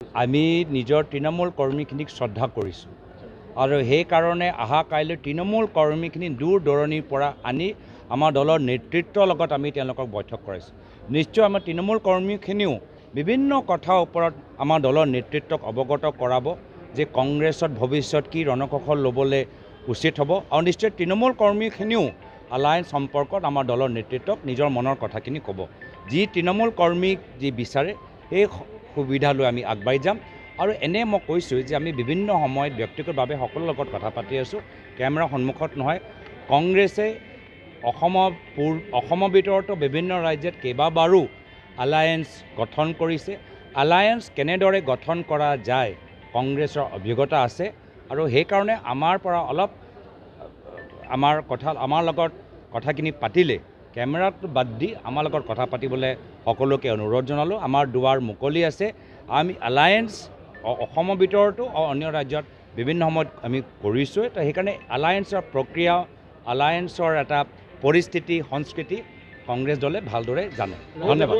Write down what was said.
আমি নিজৰ তৃণমূল কৰ্মীখিনিক শ্ৰদ্ধা কৰিছোঁ আৰু সেইকাৰণে অহা কাইলৈ তৃণমূল কৰ্মীখিনি দূৰ দূৰণিৰ পৰা আনি আমাৰ দলৰ নেতৃত্বৰ লগত আমি তেওঁলোকক বৈঠক কৰাইছোঁ। নিশ্চয় আমাৰ তৃণমূল কৰ্মীখিনিও বিভিন্ন কথাৰ ওপৰত আমাৰ দলৰ নেতৃত্বক অৱগত কৰাব যে কংগ্ৰেছত ভৱিষ্যত কি ৰণকৌশল ল'বলৈ উচিত হ'ব আৰু নিশ্চয় তৃণমূল কৰ্মীখিনিও এলায়েন্স সম্পৰ্কত আমাৰ দলৰ নেতৃত্বক নিজৰ মনৰ কথাখিনি ক'ব। যি তৃণমূল কৰ্মীক যি বিচাৰে সেই সুবিধা লৈ আমি আগবাঢ়ি যাম আৰু এনে মই কৈছোঁ যে আমি বিভিন্ন সময়ত ব্যক্তিগতভাৱে সকলোৰ লগত কথা পাতি আছোঁ, কেমেৰাৰ সন্মুখত নহয়। কংগ্ৰেছে অসমৰ ভিতৰতো বিভিন্ন ৰাজ্যত কেইবাবাৰো এলায়েন্স গঠন কৰিছে। এলায়েন্স কেনেদৰে গঠন কৰা যায় কংগ্ৰেছৰ অভিজ্ঞতা আছে আৰু সেইকাৰণে আমাৰ পৰা অলপ আমাৰ লগত কথাখিনি পাতিলে কেমেৰাটো বাদ দি আমাৰ লগত কথা পাতিবলৈ সকলোকে অনুৰোধ জনালোঁ। আমাৰ দুৱাৰ মুকলি আছে। আমি এলায়েন্স অসমৰ ভিতৰতো অন্য ৰাজ্যত বিভিন্ন সময়ত আমি কৰিছোঁ। তো সেইকাৰণে এলায়েন্সৰ প্ৰক্ৰিয়া, এলায়েন্সৰ এটা পৰিস্থিতি, সংস্কৃতি কংগ্ৰেছ দলে ভালদৰে জানে। ধন্যবাদ।